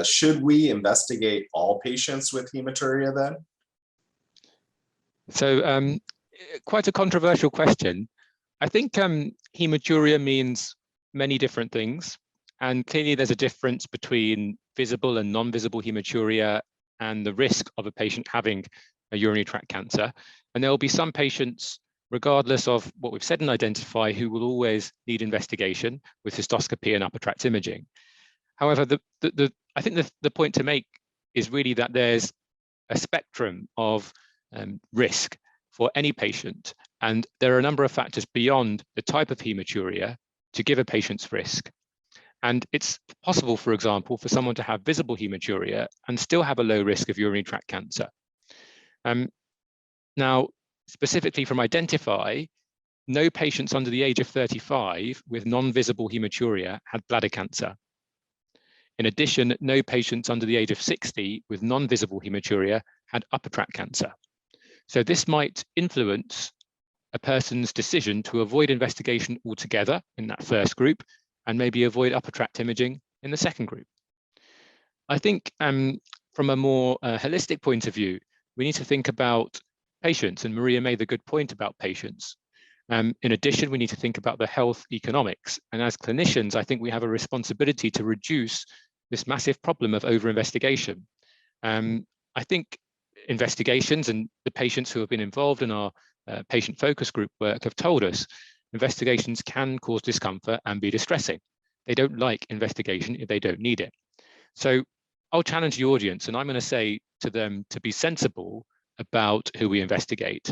should we investigate all patients with hematuria then? So quite a controversial question. I think hematuria means many different things. And clearly there's a difference between visible and non-visible hematuria and the risk of a patient having a urinary tract cancer. And there will be some patients, regardless of what we've said and identify, who will always need investigation with cystoscopy and upper tract imaging. However, I think the point to make is really that there's a spectrum of risk for any patient. And there are a number of factors beyond the type of hematuria to give a patient's risk. And it's possible, for example, for someone to have visible hematuria and still have a low risk of urinary tract cancer. Now, specifically from Identify, no patients under the age of 35 with non-visible hematuria had bladder cancer. In addition, no patients under the age of 60 with non-visible hematuria had upper tract cancer. So this might influence a person's decision to avoid investigation altogether in that first group and maybe avoid upper tract imaging in the second group. I think from a more holistic point of view, we need to think about patients, and Maria made the good point about patients. In addition, we need to think about the health economics. And as clinicians, I think we have a responsibility to reduce this massive problem of over-investigation. I think investigations and the patients who have been involved in our patient focus group work have told us investigations can cause discomfort and be distressing. They don't like investigation if they don't need it. So I'll challenge the audience, and I'm going to say to them to be sensible about who we investigate.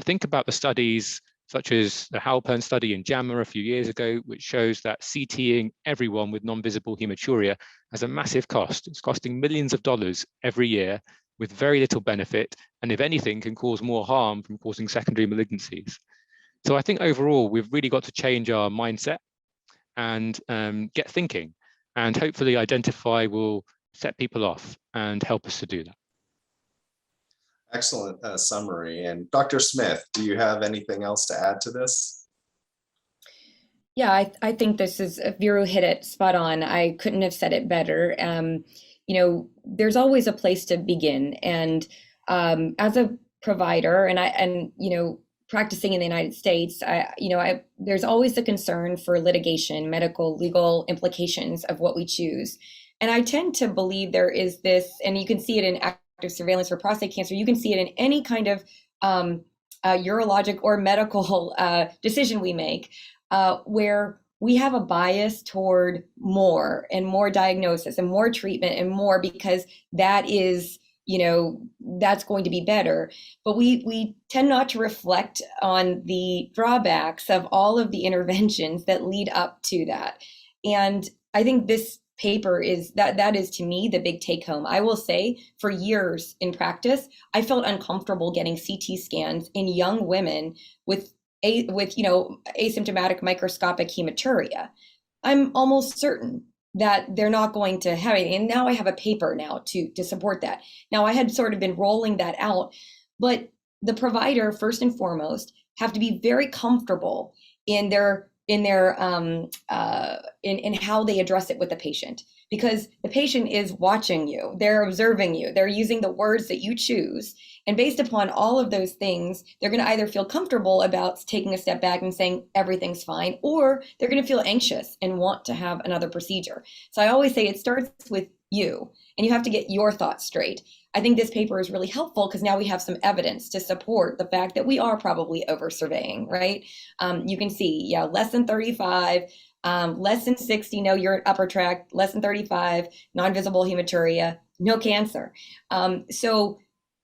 Think about the studies such as the Halpern study in JAMA a few years ago, which shows that CTing everyone with non-visible hematuria has a massive cost. It's costing millions of dollars every year with very little benefit, and if anything, can cause more harm from causing secondary malignancies. So I think overall, we've really got to change our mindset and get thinking, and hopefully Identify will set people off and help us to do that. Excellent summary. And Dr. Smith, do you have anything else to add to this? Yeah, I think this is, Veeru hit it spot on. I couldn't have said it better. You know, there's always a place to begin. And as a provider, and you know, practicing in the United States, there's always a concern for litigation, medical, legal implications of what we choose. And I tend to believe there is this, and you can see it in active surveillance for prostate cancer, you can see it in any kind of urologic or medical decision we make, where we have a bias toward more and more diagnosis and more treatment and more, because that is, you know, that's going to be better. But we tend not to reflect on the drawbacks of all of the interventions that lead up to that. And I think this paper is that is to me the big take home. I will say for years in practice, I felt uncomfortable getting CT scans in young women with asymptomatic microscopic hematuria. I'm almost certain that they're not going to have it. And now I have a paper now to support that. Now I had sort of been rolling that out, but the provider first and foremost have to be very comfortable in how they address it with the patient, because the patient is watching you, they're observing you, they're using the words that you choose. And based upon all of those things, they're going to either feel comfortable about taking a step back and saying everything's fine, or they're going to feel anxious and want to have another procedure. So I always say it starts with you, and you have to get your thoughts straight. I think this paper is really helpful because now we have some evidence to support the fact that we are probably over surveying, right? You can see, yeah, less than 35, less than 60, no urine upper tract, less than 35, non-visible hematuria, no cancer. So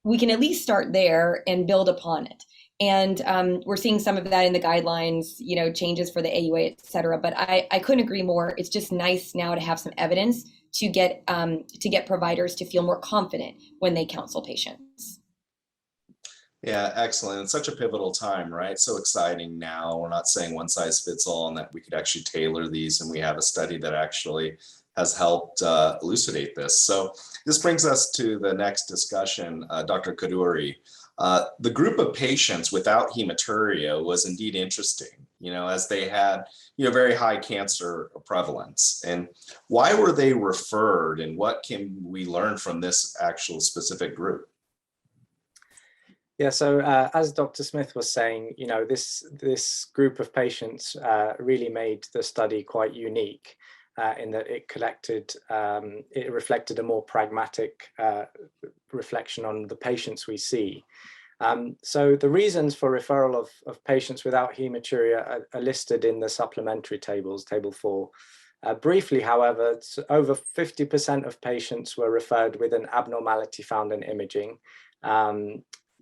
we can at least start there and build upon it. And we're seeing some of that in the guidelines, you know, changes for the AUA, et cetera. But I couldn't agree more. It's just nice now to have some evidence to get providers to feel more confident when they counsel patients. Yeah, excellent. It's such a pivotal time, right? So exciting now. We're not saying one size fits all, and that we could actually tailor these. And we have a study that actually has helped elucidate this. So this brings us to the next discussion, Dr. Kaduri. The group of patients without hematuria was indeed interesting. as they had, very high cancer prevalence. And why were they referred, and what can we learn from this actual specific group? Yeah, so as Dr. Smith was saying, this group of patients really made the study quite unique in that it reflected a more pragmatic reflection on the patients we see. So the reasons for referral of patients without hematuria are listed in the supplementary tables, table 4. Briefly, however, over 50% of patients were referred with an abnormality found in imaging,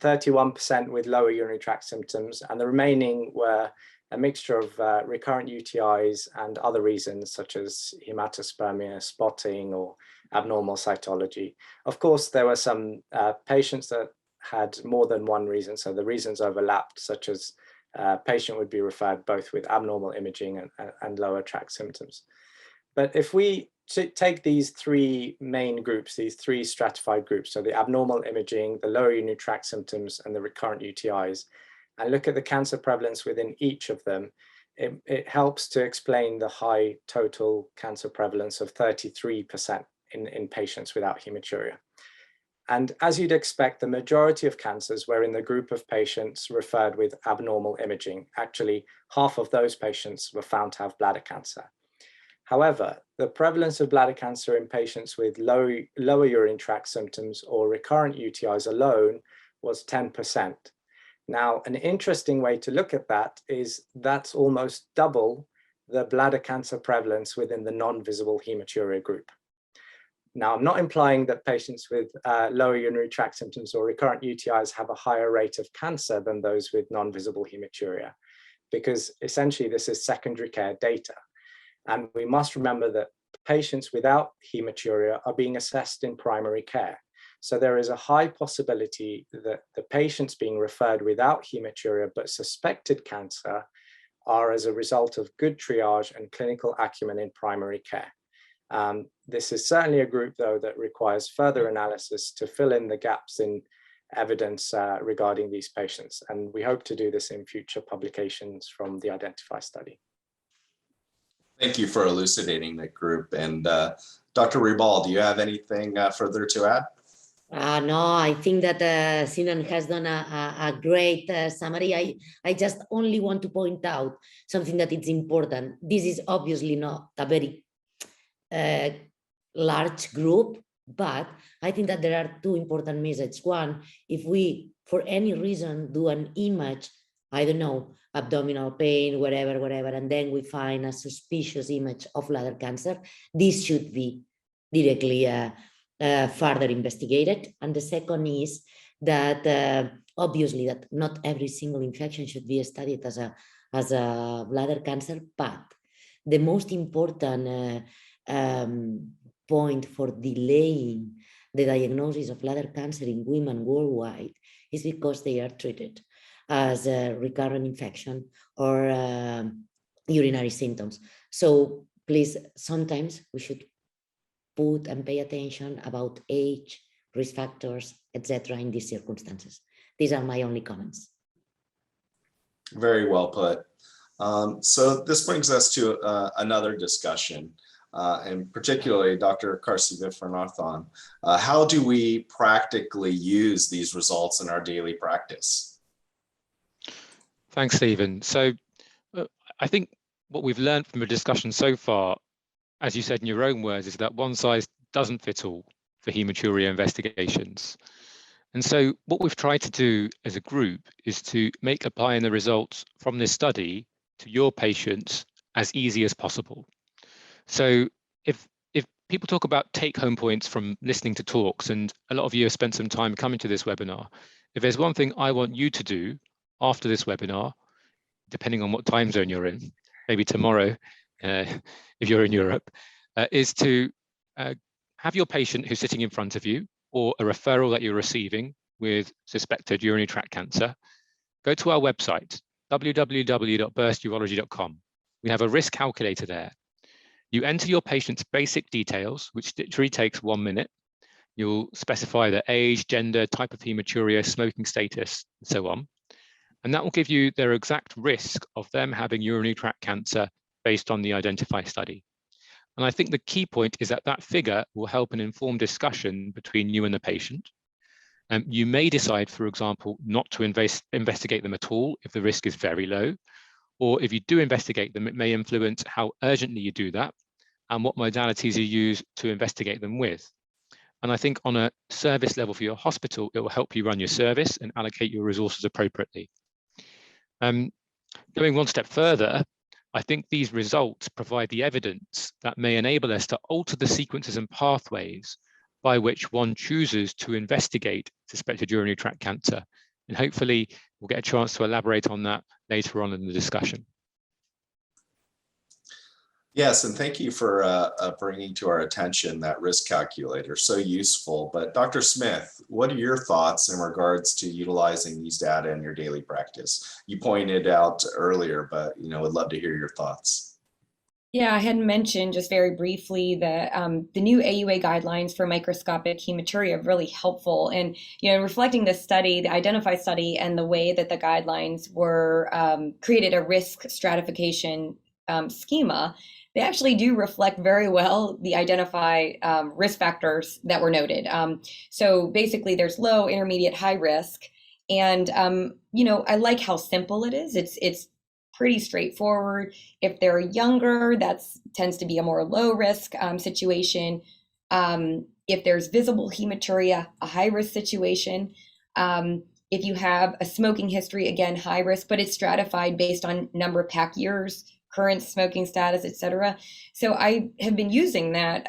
31% with lower urinary tract symptoms, and the remaining were a mixture of recurrent UTIs and other reasons such as hematospermia, spotting, or abnormal cytology. Of course, there were some patients that had more than one reason, so the reasons overlapped, such as a patient would be referred both with abnormal imaging and lower tract symptoms. But if we take these three main groups, these three stratified groups, so the abnormal imaging, the lower urinary tract symptoms, and the recurrent UTIs, and look at the cancer prevalence within each of them, it helps to explain the high total cancer prevalence of 33% in patients without hematuria. And as you'd expect, the majority of cancers were in the group of patients referred with abnormal imaging. Actually, half of those patients were found to have bladder cancer. However, the prevalence of bladder cancer in patients with lower urinary tract symptoms or recurrent UTIs alone was 10%. Now, an interesting way to look at that is that's almost double the bladder cancer prevalence within the non-visible hematuria group. Now, I'm not implying that patients with lower urinary tract symptoms or recurrent UTIs have a higher rate of cancer than those with non-visible hematuria, because essentially this is secondary care data. And we must remember that patients without hematuria are being assessed in primary care. So there is a high possibility that the patients being referred without hematuria but suspected cancer are as a result of good triage and clinical acumen in primary care. This is certainly a group, though, that requires further analysis to fill in the gaps in evidence regarding these patients. And we hope to do this in future publications from the Identify study. Thank you for elucidating that group. And Dr. Ribal, do you have anything further to add? No, I think that Sinan has done a great summary. I just only want to point out something that is important. This is obviously not a very large group, but I think that there are two important messages. One, if we, for any reason, do an image, I don't know, abdominal pain, whatever, and then we find a suspicious image of bladder cancer, this should be directly further investigated. And the second is that obviously that not every single infection should be studied as a bladder cancer, but the most important point for delaying the diagnosis of bladder cancer in women worldwide is because they are treated as a recurrent infection or urinary symptoms. So please, sometimes we should put and pay attention about age, risk factors, etc. in these circumstances. These are my only comments. Very well put. So this brings us to another discussion, and particularly Dr. Kasivisvanathan. How do we practically use these results in our daily practice? Thanks, Stephen. So I think what we've learned from the discussion so far, as you said in your own words, is that one size doesn't fit all for hematuria investigations. And so what we've tried to do as a group is to make applying the results from this study to your patients as easy as possible. So if people talk about take-home points from listening to talks, and a lot of you have spent some time coming to this webinar, if there's one thing I want you to do after this webinar, depending on what time zone you're in, maybe tomorrow, if you're in Europe, is to have your patient who's sitting in front of you, or a referral that you're receiving with suspected urinary tract cancer, go to our website, www.bursturology.com. We have a risk calculator there. You enter your patient's basic details, which literally takes 1 minute. You'll specify their age, gender, type of hematuria, smoking status, and so on. And that will give you their exact risk of them having urinary tract cancer based on the Identify study. And I think the key point is that that figure will help an informed discussion between you and the patient. You may decide, for example, not to investigate them at all if the risk is very low, or if you do investigate them, it may influence how urgently you do that and what modalities you use to investigate them with. And I think on a service level for your hospital, it will help you run your service and allocate your resources appropriately. Going one step further, I think these results provide the evidence that may enable us to alter the sequences and pathways by which one chooses to investigate suspected urinary tract cancer. And hopefully we'll get a chance to elaborate on that later on in the discussion. Yes, and thank you for bringing to our attention that risk calculator, so useful. But Dr. Smith, what are your thoughts in regards to utilizing these data in your daily practice? You pointed out earlier, but would love to hear your thoughts. Yeah, I had mentioned just very briefly that the new AUA guidelines for microscopic hematuria are really helpful. And reflecting this study, the Identify study, and the way that the guidelines were created a risk stratification schema, they actually do reflect very well the Identify risk factors that were noted. So basically, there's low, intermediate, high risk, and I like how simple it is. It's pretty straightforward. If they're younger, that tends to be a more low risk situation. If there's visible hematuria, a high risk situation. If you have a smoking history, again, high risk, but it's stratified based on number of pack years, current smoking status, etc. So I have been using that.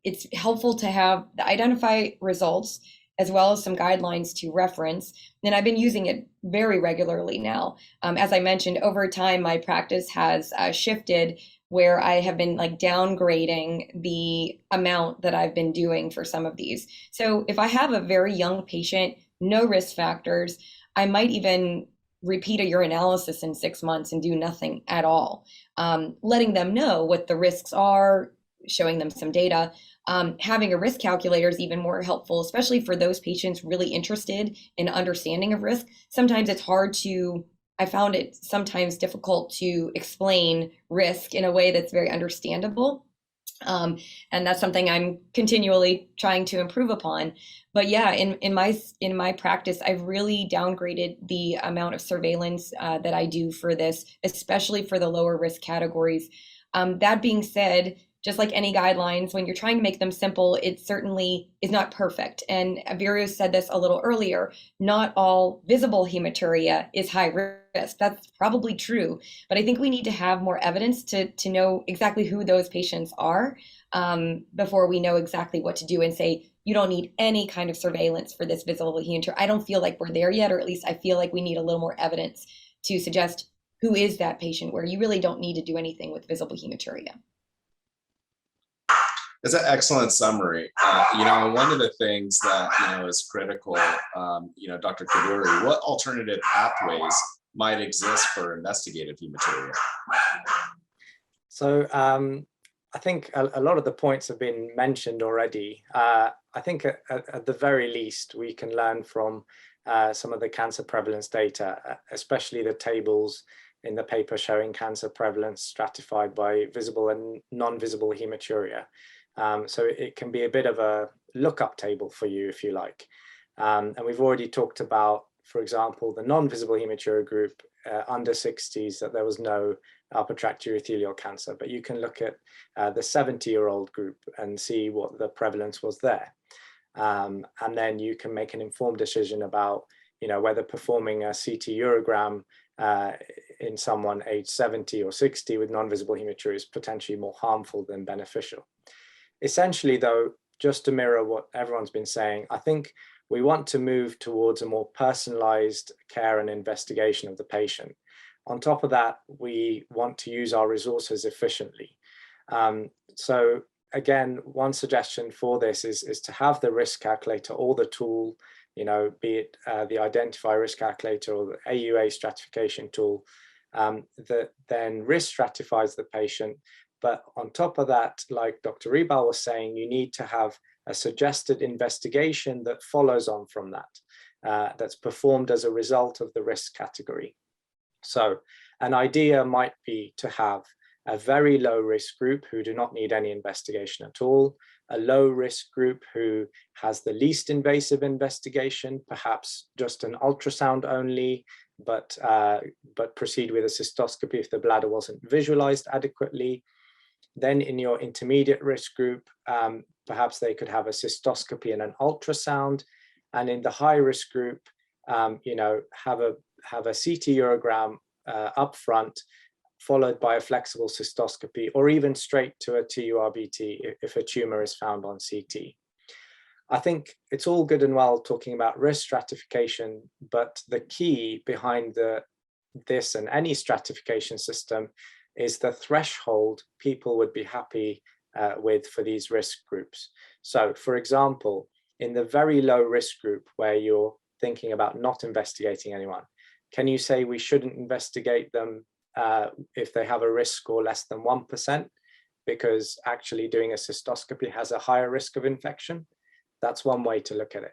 It's helpful to have the Identify results as well as some guidelines to reference. And I've been using it very regularly now. As I mentioned, over time, my practice has shifted where I have been downgrading the amount that I've been doing for some of these. So if I have a very young patient, no risk factors, I might even repeat a urinalysis in 6 months and do nothing at all. Letting them know what the risks are, showing them some data. Having a risk calculator is even more helpful, especially for those patients really interested in understanding of risk. Sometimes it's hard I found it sometimes difficult to explain risk in a way that's very understandable. And that's something I'm continually trying to improve upon. But yeah, in my practice, I've really downgraded the amount of surveillance that I do for this, especially for the lower risk categories. That being said, just like any guidelines, when you're trying to make them simple, it certainly is not perfect. And Veeru said this a little earlier, not all visible hematuria is high risk. That's probably true, but I think we need to have more evidence to know exactly who those patients are before we know exactly what to do and say, you don't need any kind of surveillance for this visible hematuria. I don't feel like we're there yet, or at least I feel like we need a little more evidence to suggest who is that patient where you really don't need to do anything with visible hematuria. It's an excellent summary. One of the things that is critical, Dr. Kaduri, what alternative pathways might exist for investigative hematuria? So I think a lot of the points have been mentioned already. I think at the very least, we can learn from some of the cancer prevalence data, especially the tables in the paper showing cancer prevalence stratified by visible and non-visible hematuria. So it can be a bit of a lookup table for you, if you like. And we've already talked about, for example, the non-visible hematuria group under 60s, that there was no upper tract urothelial cancer, but you can look at the 70-year-old group and see what the prevalence was there. And then you can make an informed decision about, whether performing a CT urogram in someone aged 70 or 60 with non-visible hematuria is potentially more harmful than beneficial. Essentially, though, just to mirror what everyone's been saying, I think we want to move towards a more personalized care and investigation of the patient. On top of that, we want to use our resources efficiently. So again, one suggestion for this is to have the risk calculator or the tool, be it the Identify risk calculator or the AUA stratification tool, that then risk stratifies the patient. But on top of that, like Dr. Rebal was saying, you need to have a suggested investigation that follows on from that. that's performed as a result of the risk category. So an idea might be to have a very low risk group who do not need any investigation at all, a low risk group who has the least invasive investigation, perhaps just an ultrasound only, but proceed with a cystoscopy if the bladder wasn't visualized adequately. Then in your intermediate risk group, perhaps they could have a cystoscopy and an ultrasound. And in the high risk group, have a CT urogram up front, followed by a flexible cystoscopy, or even straight to a TURBT if a tumor is found on CT. I think it's all good and well talking about risk stratification, but the key behind this and any stratification system is the threshold people would be happy with for these risk groups. So for example, in the very low risk group where you're thinking about not investigating anyone, can you say we shouldn't investigate them if they have a risk score less than 1%, because actually doing a cystoscopy has a higher risk of infection? That's one way to look at it.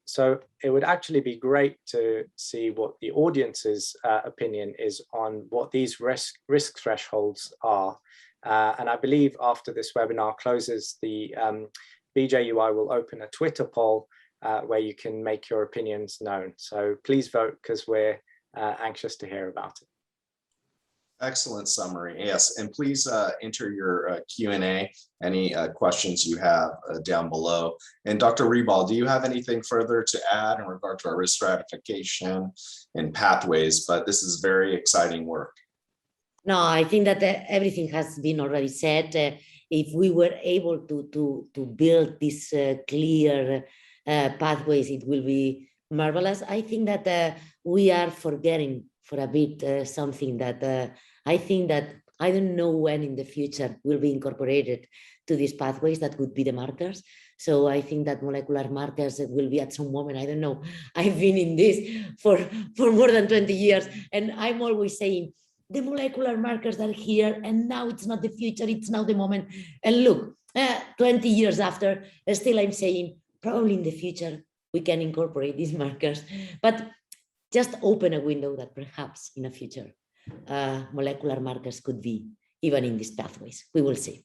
So it would actually be great to see what the audience's opinion is on what these risk thresholds are. And I believe after this webinar closes, the BJUI will open a Twitter poll where you can make your opinions known. So please vote, because we're anxious to hear about it. Excellent summary. Yes, and please enter your Q&A, any questions you have down below. And Dr. Rebal, do you have anything further to add in regard to our risk stratification and pathways? But this is very exciting work. No, I think that everything has been already said. If we were able to build these clear pathways, it will be marvelous. I think that we are forgetting for a bit something that I think that I don't know when in the future will be incorporated to these pathways. That could be the markers. So I think that molecular markers will be at some moment. I don't know. I've been in this for more than 20 years, and I'm always saying the molecular markers are here, and now it's not the future, it's now the moment. And look, 20 years after, still I'm saying probably in the future we can incorporate these markers, but just open a window that perhaps in the future molecular markers could be even in these pathways. We will see.